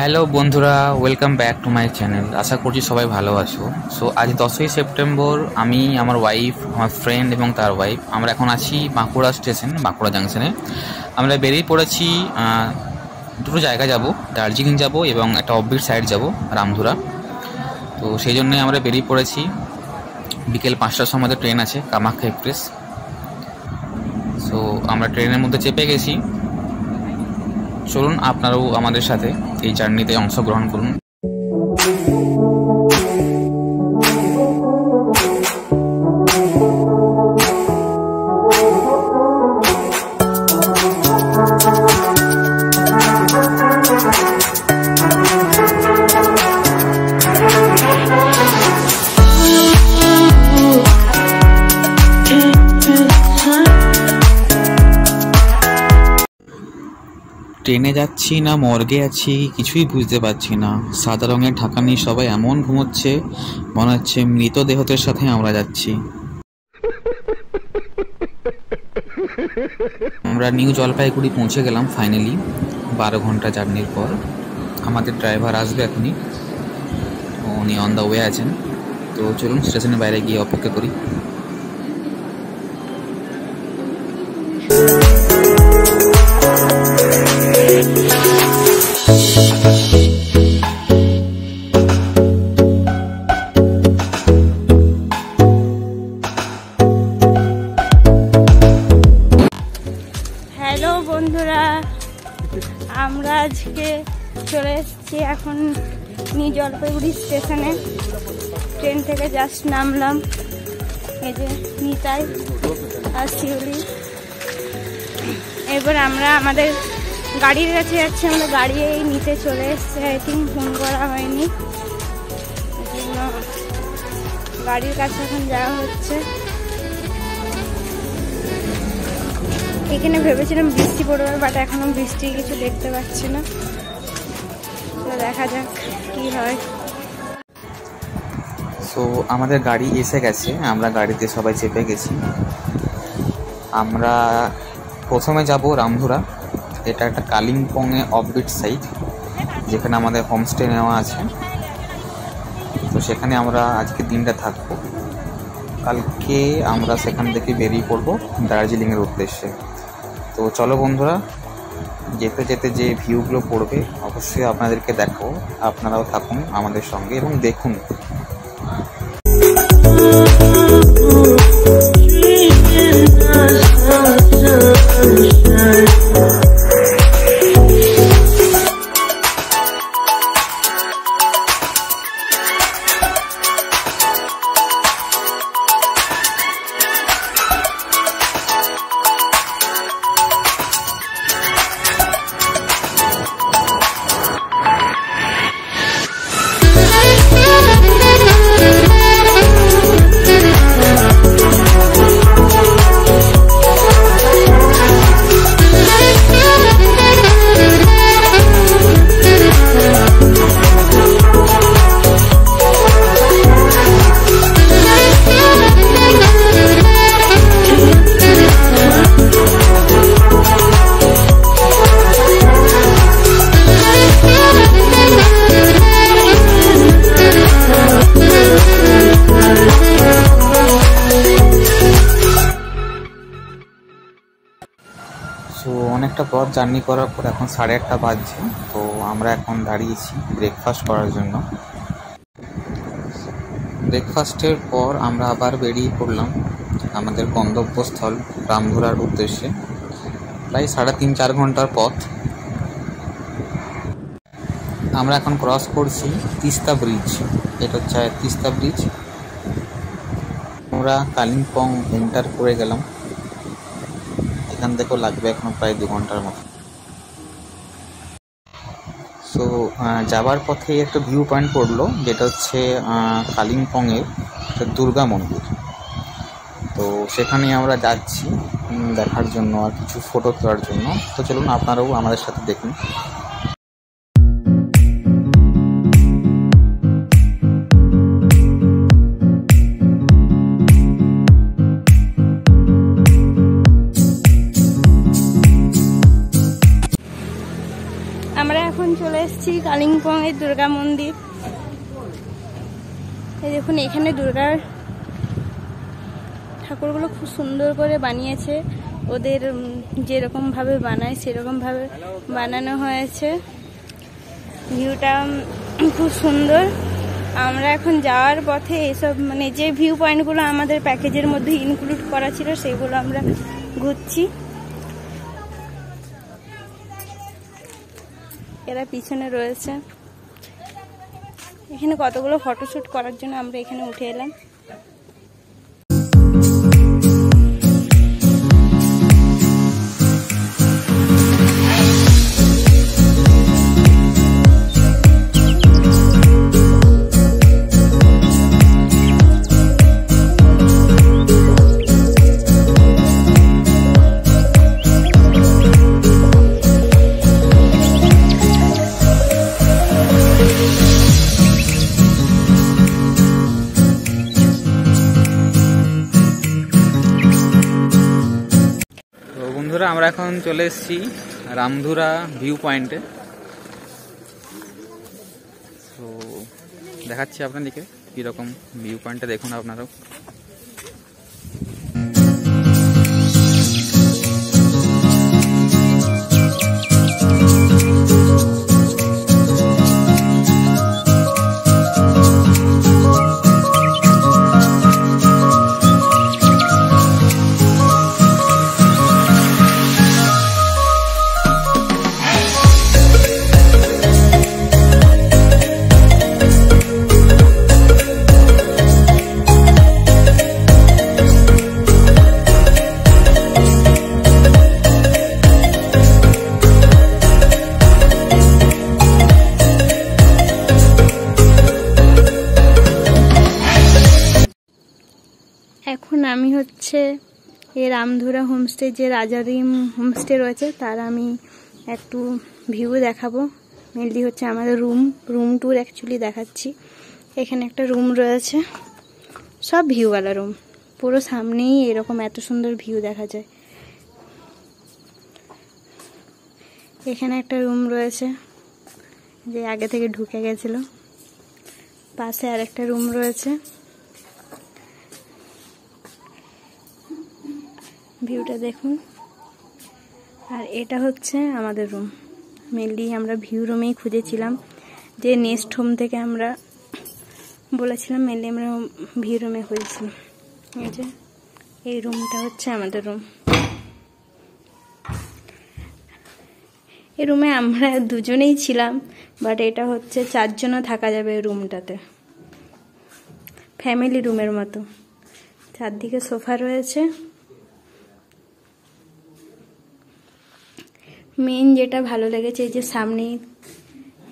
Hello বন্ধুরা, welcome back to my channel. আশা করছি সবাই ভালো আছো। সো আজ 10ই সেপ্টেম্বর আমি, আমার ওয়াইফ, আমার ফ্রেন্ড এবং তার ওয়াইফ আমরা এখন আছি বাঁকুড়া স্টেশন, বাঁকুড়া জাংশনে। আমরা বেরিয়ে পড়েছি দুটো জায়গা যাব, দার্জিলিং যাব এবং একটা অফবিট সাইড যাব, রামধুরা। তো সেই জন্যে আমরা বেরিয়ে পড়েছি। বিকেল 5টার সময় ট্রেন আছে, কামাখ্যা এক্সপ্রেস। সো আমরা ট্রেনের মধ্যে চেপে গেছি। চলুন আপনারাও আমাদের সাথে এই জার্নিতে অংশগ্রহণ করুন। ট্রেনে যাচ্ছি না মর্গে আছি কিছুই বুঝতে পারছি না। সাদা রঙের ঢাকা নিয়ে সবাই এমন ঘুমোচ্ছে, মনে হচ্ছে মৃতদেহদের সাথে আমরা যাচ্ছি। আমরা নিউ জলপাইগুড়ি পৌঁছে গেলাম ফাইনালি, 12 ঘন্টা জার্নির পর। আমাদের ড্রাইভার আসবে এখনই, উনি অন দ্য ওয়ে আছেন। তো চলুন স্টেশনের বাইরে গিয়ে অপেক্ষা করি। হ্যালো বন্ধুরা, আমরা আজকে চলে এসেছি এখন নিউ জলপাইগুড়ি স্টেশনে। ট্রেন থেকে জাস্ট নামলাম। এই যে নিতাই আর শিউলি। এবার আমরা আমাদের গাড়ির কাছে যাচ্ছি। আমরা গাড়ি নিতে চলে এসেছি। আই থিঙ্ক ফোন করা হয়নি, এই জন্য গাড়ির কাছে এখন যাওয়া হচ্ছে। এখানে ভেবেছিলাম বৃষ্টি পড়বে, বাট এখনো বৃষ্টি কিছু দেখতে পাচ্ছি না। তো দেখা যাক কি হয়। সো আমাদের গাড়ি এসে গেছে, আমরা গাড়িতে সবাই চেপে গেছি। আমরা প্রথমে যাব রামধুরা। এটা একটা কালিম্পংয়ে অফবিট সাইট, যেখানে আমাদের হোমস্টে নেওয়া আছে। তো সেখানে আমরা আজকে দিনটা থাকবো। কালকে আমরা সেখান থেকে বেরিয়ে পড়বো দার্জিলিংয়ের উদ্দেশ্যে। তো চলো বন্ধুরা, যেতে যেতে যে ভিউগুলো পড়বে অবশ্যই আপনাদেরকে দেখাবো। আপনারাও থাকুন আমাদের সঙ্গে এবং দেখুন। অনেকটা পথ জার্নি করার পর এখন 8:30 বাজছে। তো আমরা এখন দাঁড়িয়েছি ব্রেকফাস্ট করার জন্য। ব্রেকফাস্টের পর আমরা আবার বেরিয়ে পড়লাম আমাদের গন্তব্যস্থল রামধুরার উদ্দেশ্যে। প্রায় 3.5-4 ঘন্টার পথ। আমরা এখন ক্রস করছি তিস্তা ব্রিজ। এটা হচ্ছে তিস্তা ব্রিজ। আমরা কালিম্পং এন্টার করে গেলাম। এখান থেকেও লাগবে এখন প্রায় 2 ঘন্টার মতো। সো যাবার পথে একটা ভিউ পয়েন্ট পড়লো, যেটা হচ্ছে কালিম্পংয়ের একটা দুর্গা মন্দির। তো সেখানে আমরা যাচ্ছি দেখার জন্য আর কিছু ফটো তোলার জন্য। তো চলুন আপনারাও আমাদের সাথে দেখুন। আমরা এখন চলে এসেছি কালিম্পং এর দুর্গা মন্দির। এই দেখুন এখানে দুর্গার ঠাকুরগুলো খুব সুন্দর করে বানিয়েছে, ওদের যেরকম ভাবে বানায় সেরকম ভাবে বানানো হয়েছে। ভিউটা খুব সুন্দর। আমরা এখন যাওয়ার পথে এসব মানে যে ভিউ পয়েন্টগুলো আমাদের প্যাকেজের মধ্যে ইনক্লুড করা ছিল সেগুলো আমরা ঘুরছি। এরা পিছনে রয়েছে। এখানে কতগুলো ফটোশুট করার জন্য আমরা এখানে উঠে এলাম। আমরা এখন চলে এসেছি রামধুরা ভিউ পয়েন্টে। তো দেখাচ্ছি আপনাদেরকে কীরকম ভিউ পয়েন্টটা, দেখুন আপনারাও। এখন আমি হচ্ছে এই রামধুরা হোমস্টে যে রাজারিম হোমস্টে রয়েছে তার আমি একটু ভিউ দেখাবো। মেনলি হচ্ছে আমাদের রুম ট্যুর অ্যাকচুয়ালি দেখাচ্ছি। এখানে একটা রুম রয়েছে, সব ভিউওয়ালা রুম, পুরো সামনেই এরকম এত সুন্দর ভিউ দেখা যায়। এখানে একটা রুম রয়েছে যে আগে থেকে ঢুকে গেছিল, পাশে আর একটা রুম রয়েছে। ভিউটা দেখুন। আর এটা হচ্ছে আমাদের রুম। মেনলি আমরা ভিউ রুমেই খুঁজেছিলাম, যে নেক্সট হোম থেকে আমরা বলেছিলাম মেনলি আমরা ভিউ রুমে খুঁজেছিলাম। এই যে এই রুমটা হচ্ছে আমাদের রুম। এই রুমে আমরা দুজনেই ছিলাম, বাট এটা হচ্ছে 4 জনও থাকা যাবে এই রুমটাতে, ফ্যামিলি রুমের মতো। চারদিকে সোফা রয়েছে। মেন যেটা ভালো লেগেছে এই যে সামনে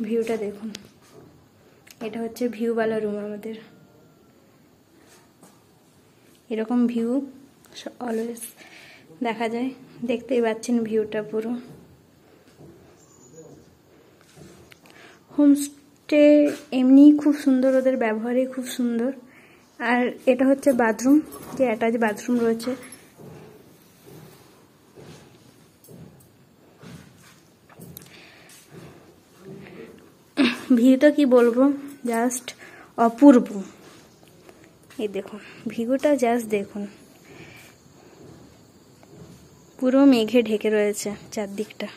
ভিউটা দেখুন, এটা হচ্ছে ভিউওয়ালা রুম আমাদের। এরকম ভিউ অলওয়েজ দেখা যায়, দেখতেই পাচ্ছেন ভিউটা পুরো। হোমস্টে এমনি খুব সুন্দর, ওদের ব্যবহারই খুব সুন্দর। আর এটা হচ্ছে বাথরুম, যে অ্যাটাচ বাথরুম রয়েছে। ভিউটা কি বলবো, জাস্ট অপূর্ব। এই দেখুন ভিউটা, জাস্ট দেখুন, পুরো মেঘে ঢেকে রয়েছে চারদিকটা।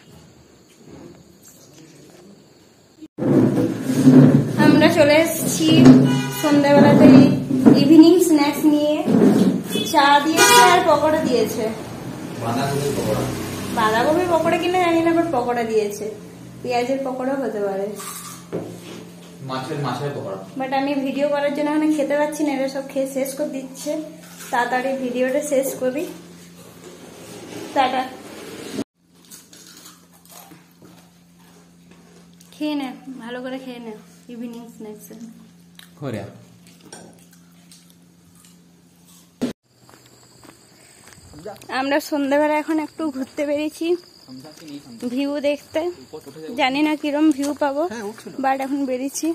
আমরা চলে এসেছি সন্ধ্যাবেলাতে ইভিনিং স্ন্যাক্স নিয়ে। চা দিয়েছে আর পকোড়া দিয়েছে, বাঁধাকপির পকোড়া কিনা জানি না, বাট পকোড়া দিয়েছে। পেঁয়াজের পকোড়া হতে পারে, মাছের পকোড়া। বাট আমি ভিডিও করার জন্য এখানে খেতে পাচ্ছি না, এরা সব খেয়ে শেষ করে দিচ্ছে। তাড়াতাড়ি ভিডিওটা শেষ করি। টাটা। খেয়ে নে, ভালো করে খেয়ে নে ইভিনিং স্ন্যাক্স। আমরা সন্ধ্যাবেলা এখন একটু ঘুরতে বেরিয়েছি ভিউ দেখতে। জানি না কিরম ভিউ পাবো, বাট এখন বেরিয়েছি।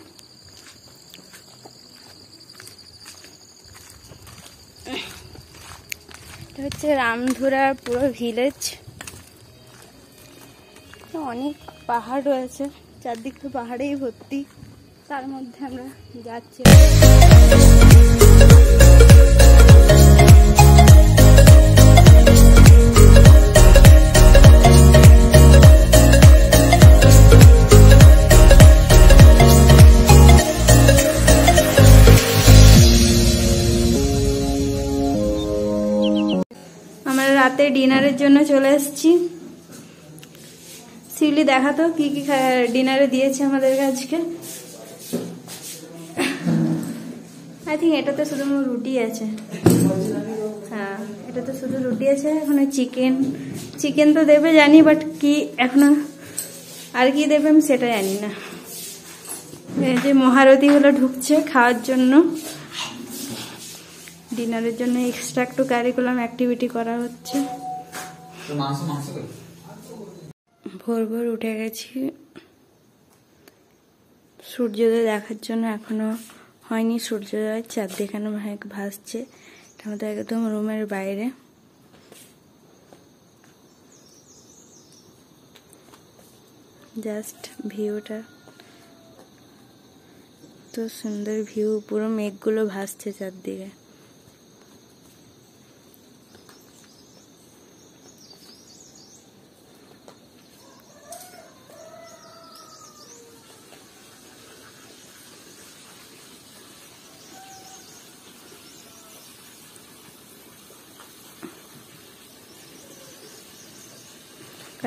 এটা হচ্ছে রামধুরা পুরো ভিলেজ। অনেক পাহাড় রয়েছে। চারদিক তো পাহাড়েই ভর্তি, তার মধ্যে আমরা যাচ্ছি। আমরা রাতে ডিনারের জন্য চলে এসেছি। শিউলি দেখাতো কি কি ডিনারে দিয়েছে আমাদের আজকে। আই থিঙ্ক এটাতে শুধু রুটি আছে। হ্যাঁ, এটাতে শুধু রুটি আছে। এখনো চিকেন তো দেবে জানি, বাট কি এখনো আর কি দেবে আমি সেটা জানি না। এই যে মহারথী গুলো ঢুকছে খাওয়ার জন্য, ডিনারের জন্য এক্সট্রা একটু কারিকুলাম অ্যাক্টিভিটি করা হচ্ছে। ভোর ভোর উঠে গেছি সূর্যোদয় দেখার জন্য। এখনো হয়নি সূর্যোদয়, চারদিকে এখানে ভাসছে। আমাদের একদম রুমের বাইরে। জাস্ট ভিউটা তো সুন্দর ভিউ, পুরো মেঘগুলো ভাসছে চারদিকে।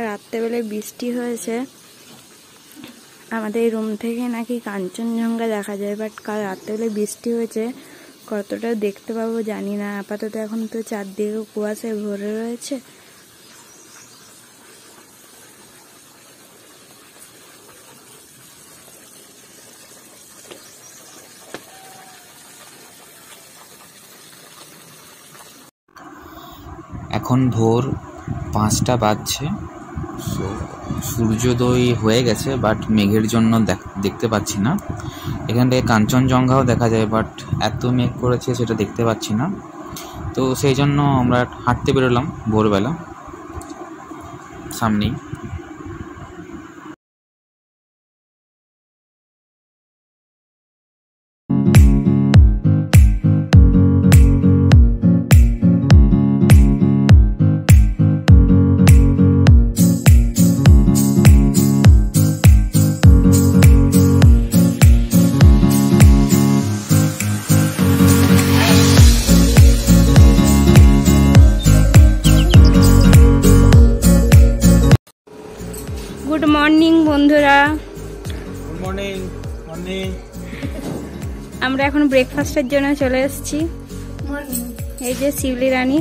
রাত্রেবেলায় বৃষ্টি হয়েছে। আমাদের রুম থেকে নাকি কাঞ্চনজঙ্ঘা দেখা যায়, বাট কাল রাত্রেবেলায় বৃষ্টি হয়েছে, কতটা দেখতে পাবো জানি না। আপাতত এখন তো চারদিকে কুয়াশায় ভরে রয়েছে। এখন ভোর 5টা বাজছে। সূর্যোদয় হয়ে গেছে, বাট মেঘের জন্য দেখতে পাচ্ছি না। এখান থেকে কাঞ্চনজঙ্ঘাও দেখা যায়, বাট এত মেঘ করেছে সেটা দেখতে পাচ্ছি না। তো সেই জন্য আমরা হাঁটতে বেরোলাম ভোরবেলা সামনেই। গুড মর্নিং বন্ধুরা। Good morning. আমরা এখন ব্রেকফাস্টের জন্য চলে এসেছি। এই যে শিউলি রানী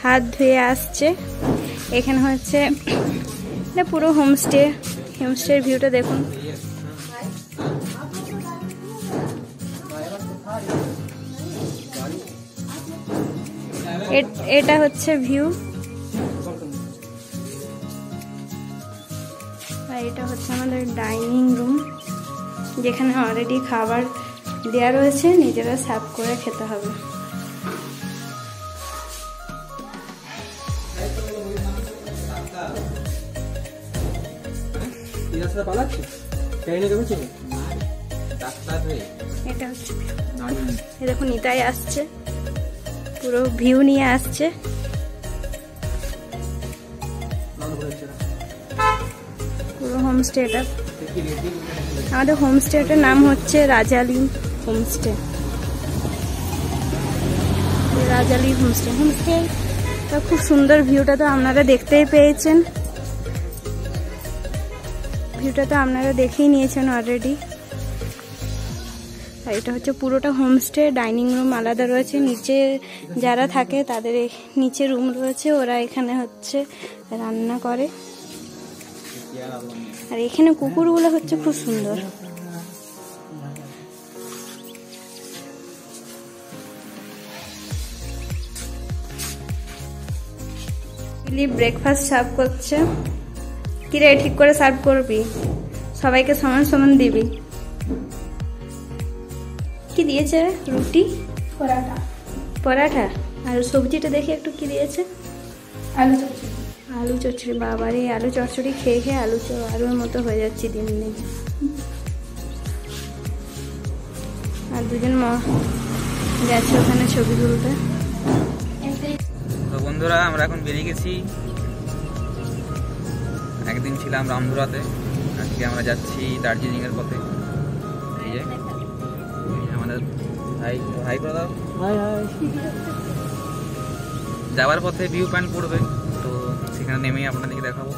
হাত ধুয়ে আসছে। এখানে হচ্ছে এটা পুরো হোমস্টের ভিউটা দেখুন। এটা হচ্ছে ভিউ, আর এটা হচ্ছে আমাদের ডাইনিং রুম, যেখানে অলরেডি খাবার দেওয়া রয়েছে, নিজেরা সার্ভ করে খেতে হবে। এটা হচ্ছে দেখুন, নিতাই আসছে, পুরো ভিউ নিয়ে আসছে। পুরো হোমস্টেটা, আমাদের হোমস্টেটার নাম হচ্ছে রাজালি হোমস্টে। হোমস্টেটা খুব সুন্দর। ভিউটা তো আপনারা দেখতেই পেয়েছেন, ভিউটা তো আপনারা দেখেই নিয়েছেন অলরেডি। আর এটা হচ্ছে পুরোটা হোমস্টে। ডাইনিং রুম আলাদা রয়েছে, নিচে যারা থাকে তাদের নিচে রুম রয়েছে, ওরা এখানে হচ্ছে রান্না করে। আর এখানে কুকুরগুলো হচ্ছে খুব সুন্দর। ব্রেকফাস্ট সার্ভ করছে। কিরে, ঠিক করে সার্ভ করবি, সবাইকে সমান সমান দিবি। কি দিয়েছে? রুটি, পরাঠা। আর সবজিটা দেখি একটু, কি দিয়েছে? আলু চচ্চড়ি, বাবারে আলু চচ্চড়ি খেয়ে খেয়ে আলুর মতো হয়ে যাচ্ছে দিন দিন। আর দুজন গেছে ওখানে ছবি তুলতে। তো বন্ধুরা আমরা এখন বেরিয়ে গেছি। একদিন ছিলাম রামধুরাতে, আজকে আমরা যাচ্ছি দার্জিলিং এর পথে। এই যে আমাদের হাই করে দাও। যাওয়ার পথে ভিউ পয়েন্ট পড়বে, তো সেখানে নেমেই আপনাদেরকে দেখাবো।